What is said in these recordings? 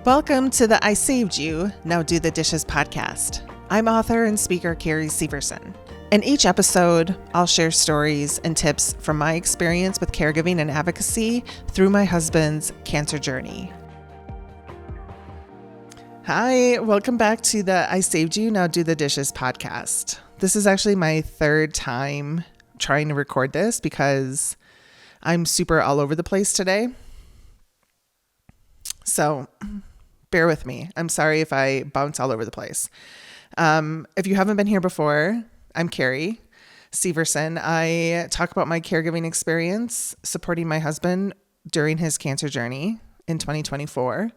Welcome to the I Saved You, Now Do the Dishes podcast. I'm author and speaker Carrie Severson. In each episode, I'll share stories and tips from my experience with caregiving and advocacy through my husband's cancer journey. Hi, welcome back to the I Saved You, Now Do the Dishes podcast. This is actually my third time trying to record this because I'm super all over the place today. So bear with me. I'm sorry if I bounce all over the place. If you haven't been here before, I'm Carrie Severson. I talk about my caregiving experience supporting my husband during his cancer journey in 2024.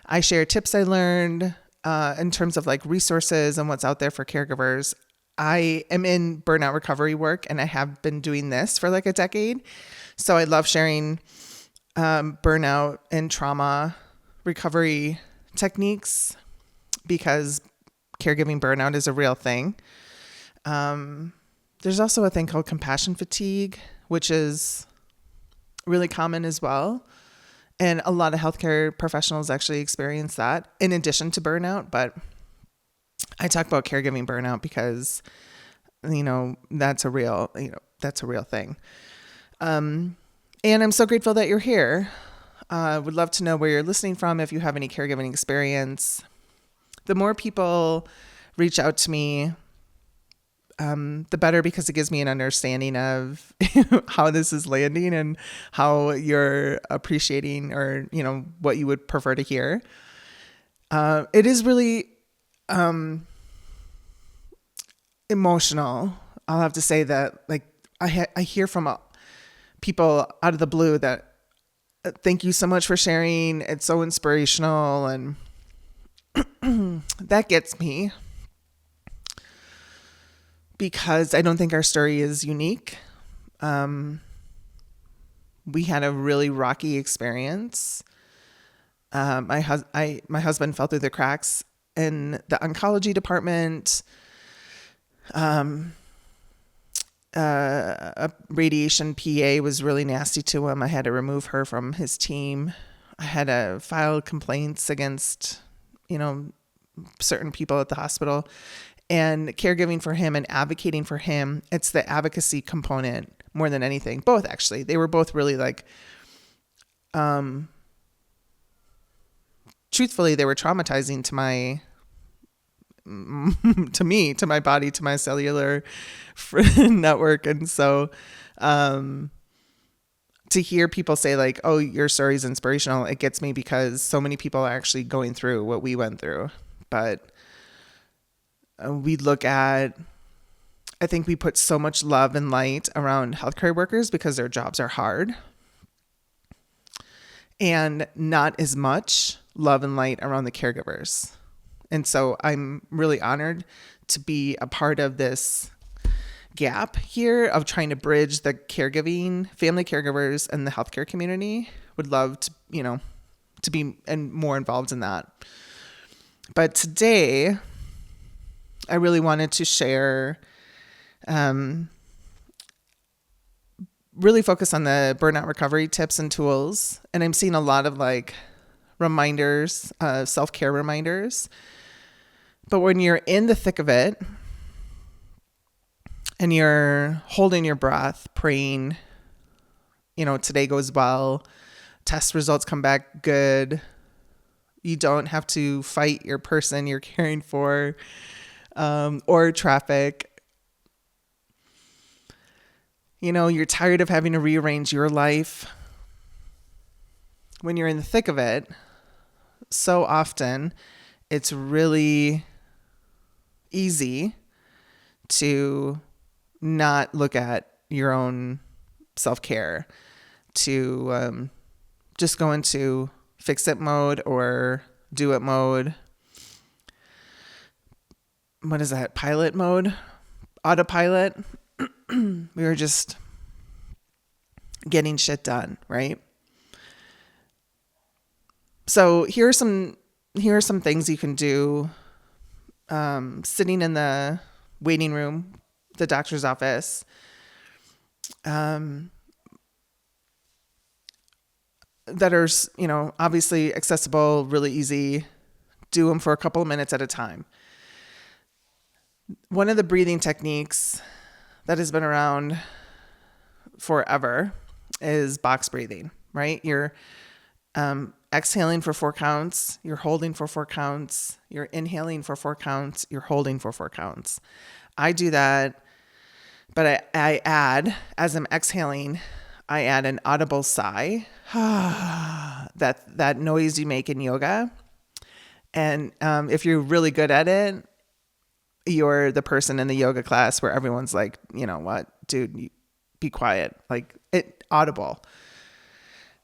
I share tips I learned in terms of like resources and what's out there for caregivers. I am in burnout recovery work and I have been doing this for like a decade. So I love sharing burnout and trauma recovery techniques because caregiving burnout is a real thing. There's also a thing called compassion fatigue, which is really common as well. And a lot of healthcare professionals actually experience that in addition to burnout. But I talk about caregiving burnout because, that's a real thing. And I'm so grateful that you're here. Would love to know where you're listening from if you have any caregiving experience. The more people reach out to me, the better, because it gives me an understanding of how this is landing and how you're appreciating or, what you would prefer to hear. It is really emotional. I'll have to say that, like, I hear from people out of the blue that thank you so much for sharing. It's so inspirational. And that gets me because I don't think our story is unique. We had a really rocky experience. My husband fell through the cracks in the oncology department. A radiation PA was really nasty to him. I had to remove her from his team. I had to file complaints against, certain people at the hospital. And caregiving for him and advocating for him, it's the advocacy component more than anything. Both, actually. They were both really truthfully, they were traumatizing to me, to my body, to my cellular network. And so to hear people say like, oh, your story is inspirational, it gets me because so many people are actually going through what we went through. But I think we put so much love and light around healthcare workers because their jobs are hard, and not as much love and light around the caregivers. And so I'm really honored to be a part of this gap here of trying to bridge the caregiving, family caregivers, and the healthcare community. Would love to, to be more involved in that. But today, I really wanted to share, really focus on the burnout recovery tips and tools. And I'm seeing a lot of reminders, self-care reminders. But when you're in the thick of it and you're holding your breath, praying, today goes well, test results come back good, you don't have to fight your person you're caring for, or traffic. You're tired of having to rearrange your life. When you're in the thick of it, so often it's really easy to not look at your own self-care, to just go into fix-it mode or do-it mode. What is that? Pilot mode? Autopilot? We were just getting shit done, right? So here are some things you can do sitting in the waiting room, the doctor's office. that are, obviously accessible, really easy. Do them for a couple of minutes at a time. One of the breathing techniques that has been around forever is box breathing, right? You're exhaling for 4 counts, you're holding for 4 counts, you're inhaling for 4 counts, you're holding for 4 counts. I do that, but I add, as I'm exhaling, I add an audible sigh, that noise you make in yoga. And if you're really good at it, you're the person in the yoga class where everyone's like, you know what, dude, be quiet, like it audible.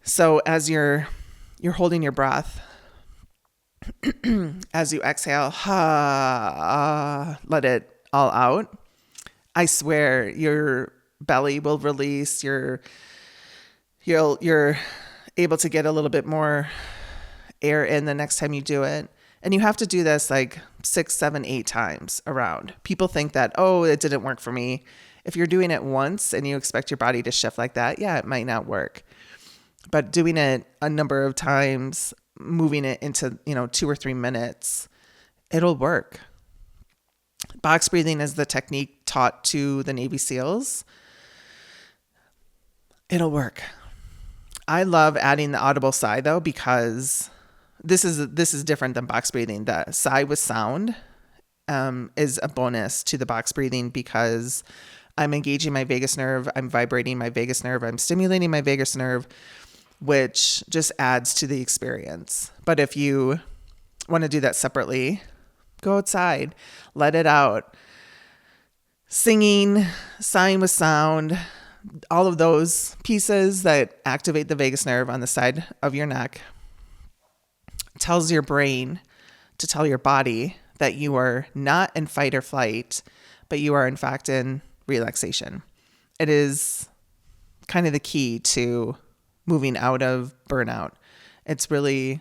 So as you're holding your breath, as you exhale, let it all out. I swear your belly will release. You're able to get a little bit more air in the next time you do it. And you have to do this like 6, 7, 8 times around. People think that, oh, it didn't work for me. If you're doing it once and you expect your body to shift like that, yeah, it might not work. But doing it a number of times, moving it into, 2 or 3 minutes, it'll work. Box breathing is the technique taught to the Navy SEALs. It'll work. I love adding the audible sigh though, because this is different than box breathing. The sigh with sound is a bonus to the box breathing because I'm engaging my vagus nerve, I'm vibrating my vagus nerve, I'm stimulating my vagus nerve, which just adds to the experience. But if you want to do that separately, go outside, let it out. Singing, sighing with sound, all of those pieces that activate the vagus nerve on the side of your neck tells your brain to tell your body that you are not in fight or flight, but you are in fact in relaxation. It is kind of the key to moving out of burnout. It's really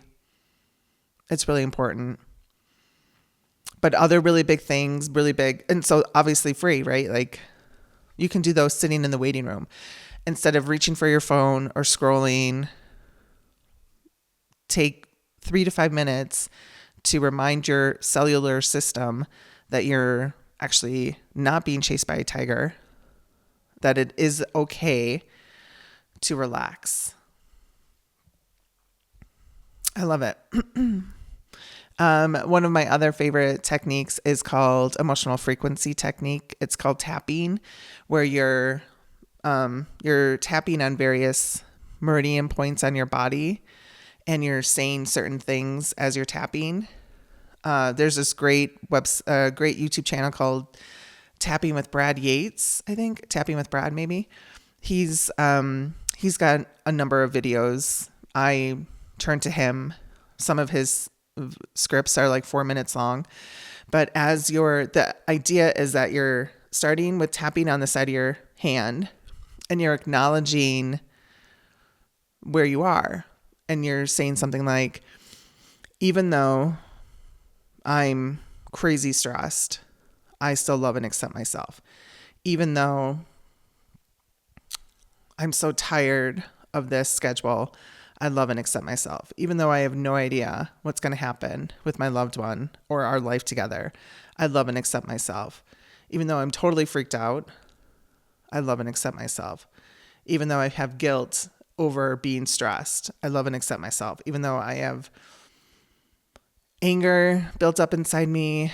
important. But other really big things, and so obviously free, right? Like you can do those sitting in the waiting room instead of reaching for your phone or scrolling. Take 3 to 5 minutes to remind your cellular system that you're actually not being chased by a tiger, that it is okay to relax. I love it. One of my other favorite techniques is called emotional frequency technique. It's called tapping, where you're tapping on various meridian points on your body, and you're saying certain things as you're tapping. There's this great YouTube channel called Tapping with Brad Yates. I think Tapping with Brad, maybe. He's got a number of videos. I turn to him. Some of his scripts are like 4 minutes long, but the idea is that you're starting with tapping on the side of your hand and you're acknowledging where you are. And you're saying something like, even though I'm crazy stressed, I still love and accept myself. Even though I'm so tired of this schedule, I love and accept myself. Even though I have no idea what's going to happen with my loved one or our life together, I love and accept myself. Even though I'm totally freaked out, I love and accept myself. Even though I have guilt over being stressed, I love and accept myself. Even though I have anger built up inside me,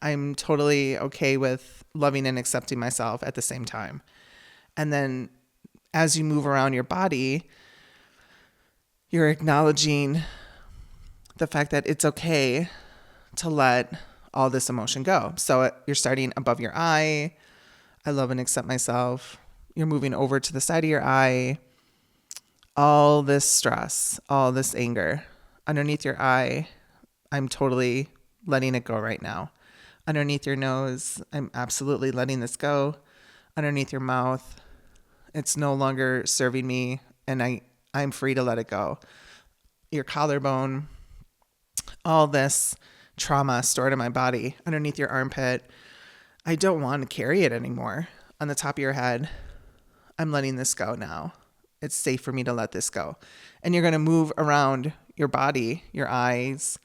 I'm totally okay with loving and accepting myself at the same time. And then as you move around your body, you're acknowledging the fact that it's okay to let all this emotion go. So you're starting above your eye. I love and accept myself. You're moving over to the side of your eye. All this stress, all this anger underneath your eye, I'm totally letting it go right now. Underneath your nose, I'm absolutely letting this go. Underneath your mouth, it's no longer serving me, and I'm free to let it go. Your collarbone, all this trauma stored in my body. Underneath your armpit, I don't want to carry it anymore. On the top of your head, I'm letting this go now. It's safe for me to let this go. And you're going to move around your body, your eyes,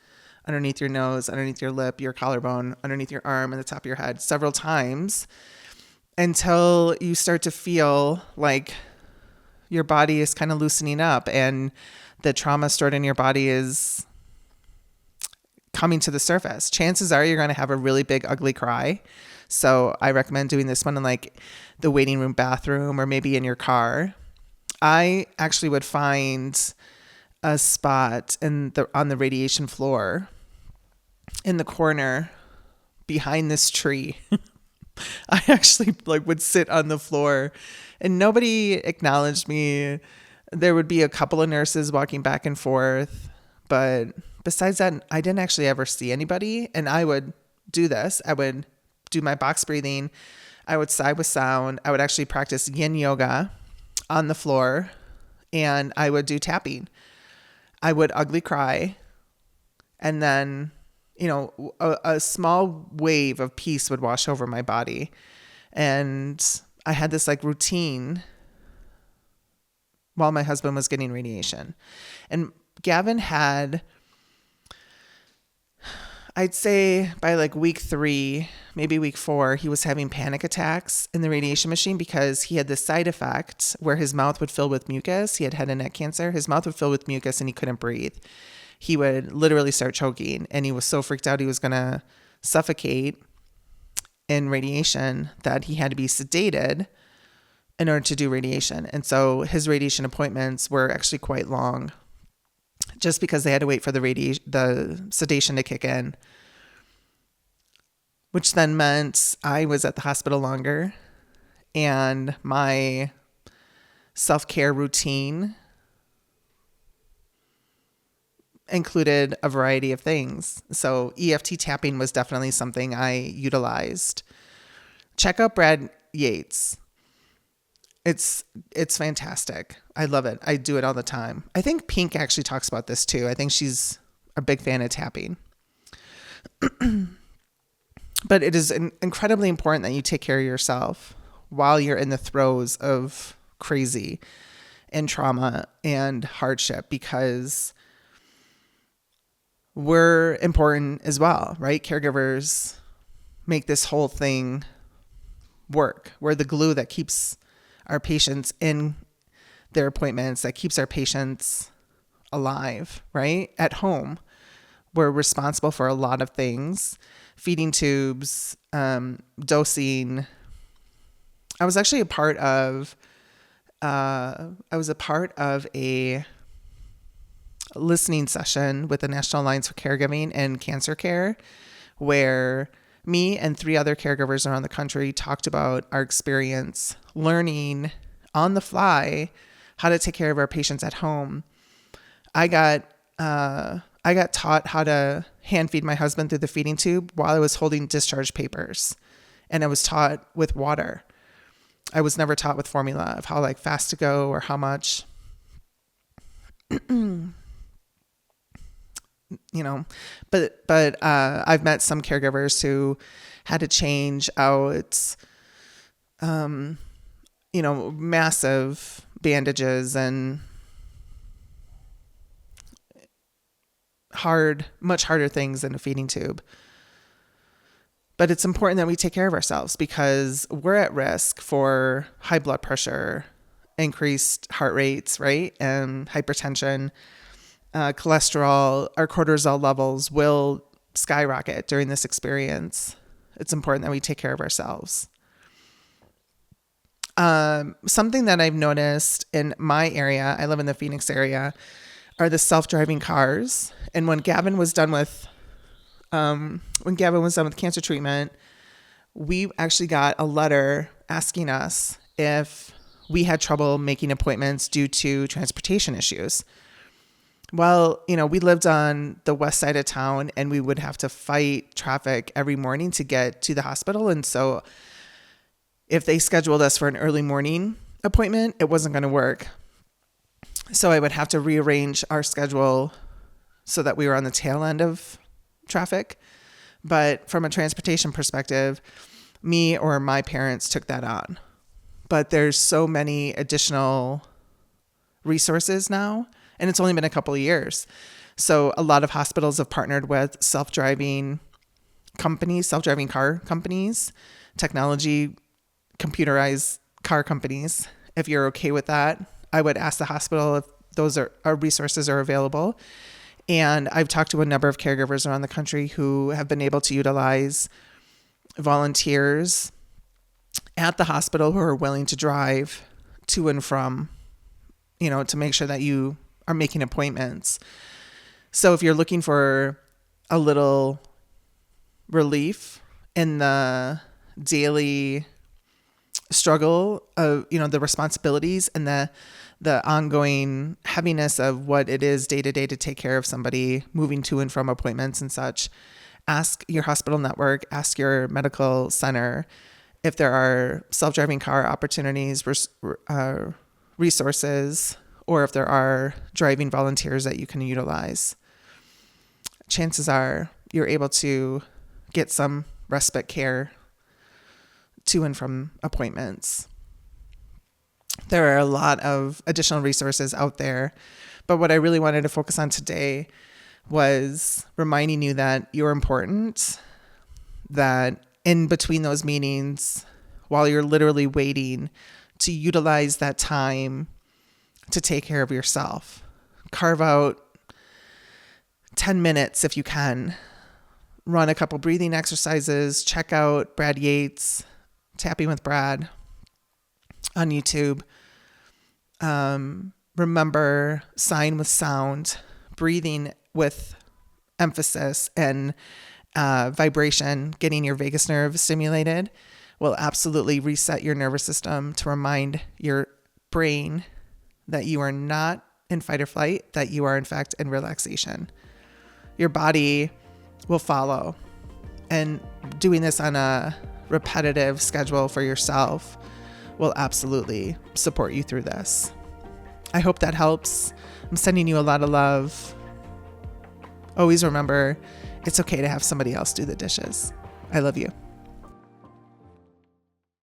underneath your nose, underneath your lip, your collarbone, underneath your arm, and the top of your head several times until you start to feel like your body is kind of loosening up and the trauma stored in your body is coming to the surface. Chances are you're going to have a really big, ugly cry. So I recommend doing this one in like the waiting room bathroom or maybe in your car. I actually would find a spot on the radiation floor in the corner behind this tree. I actually would sit on the floor and nobody acknowledged me. There would be a couple of nurses walking back and forth, but besides that, I didn't actually ever see anybody. And I would do this. I would do my box breathing. I would sigh with sound. I would actually practice yin yoga on the floor, and I would do tapping. I would ugly cry, and then, a small wave of peace would wash over my body. And I had this routine while my husband was getting radiation. And Gavin had, I'd say by week 3, maybe week 4, he was having panic attacks in the radiation machine because he had this side effect where his mouth would fill with mucus. He had head and neck cancer. His mouth would fill with mucus and he couldn't breathe. He would literally start choking, and he was so freaked out he was going to suffocate in radiation that he had to be sedated in order to do radiation. And so his radiation appointments were actually quite long just because they had to wait for the sedation to kick in, which then meant I was at the hospital longer, and my self-care routine included a variety of things. So EFT tapping was definitely something I utilized. Check out Brad Yates. It's fantastic. I love it. I do it all the time. I think Pink actually talks about this too. I think she's a big fan of tapping. But it is incredibly important that you take care of yourself while you're in the throes of crazy and trauma and hardship, because we're important as well, right? Caregivers make this whole thing work. We're the glue that keeps our patients in their appointments, that keeps our patients alive, right? At home, we're responsible for a lot of things: feeding tubes, dosing. I was actually a part of a listening session with the National Alliance for Caregiving and Cancer Care, where me and 3 other caregivers around the country talked about our experience learning on the fly how to take care of our patients at home. I got taught how to hand feed my husband through the feeding tube while I was holding discharge papers, and I was taught with water. I was never taught with formula of how fast to go or how much. But I've met some caregivers who had to change out, massive bandages and much harder things than a feeding tube. But it's important that we take care of ourselves because we're at risk for high blood pressure, increased heart rates, right? And hypertension. Cholesterol, our cortisol levels will skyrocket during this experience. It's important that we take care of ourselves. Something that I've noticed in my area, I live in the Phoenix area, are the self-driving cars. And when Gavin was done with cancer treatment, we actually got a letter asking us if we had trouble making appointments due to transportation issues. Well, we lived on the west side of town and we would have to fight traffic every morning to get to the hospital. And so if they scheduled us for an early morning appointment, it wasn't going to work. So I would have to rearrange our schedule so that we were on the tail end of traffic. But from a transportation perspective, me or my parents took that on. But there's so many additional resources now, and it's only been a couple of years. So a lot of hospitals have partnered with self-driving companies, self-driving car companies, technology, computerized car companies. If you're okay with that, I would ask the hospital if those are resources are available. And I've talked to a number of caregivers around the country who have been able to utilize volunteers at the hospital who are willing to drive to and from, to make sure that you are making appointments. So if you're looking for a little relief in the daily struggle of, the responsibilities and the ongoing heaviness of what it is day to day to take care of somebody moving to and from appointments and such, ask your hospital network, ask your medical center if there are self-driving car opportunities, resources, or if there are driving volunteers that you can utilize. Chances are you're able to get some respite care to and from appointments. There are a lot of additional resources out there, but what I really wanted to focus on today was reminding you that you're important, that in between those meetings, while you're literally waiting, to utilize that time to take care of yourself. Carve out 10 minutes if you can. Run a couple breathing exercises. Check out Brad Yates, Tapping with Brad on YouTube. Remember, sign with sound, breathing with emphasis and vibration, getting your vagus nerve stimulated will absolutely reset your nervous system to remind your brain that you are not in fight or flight, that you are in fact in relaxation. Your body will follow, and doing this on a repetitive schedule for yourself will absolutely support you through this. I hope that helps. I'm sending you a lot of love. Always remember, it's okay to have somebody else do the dishes. I love you.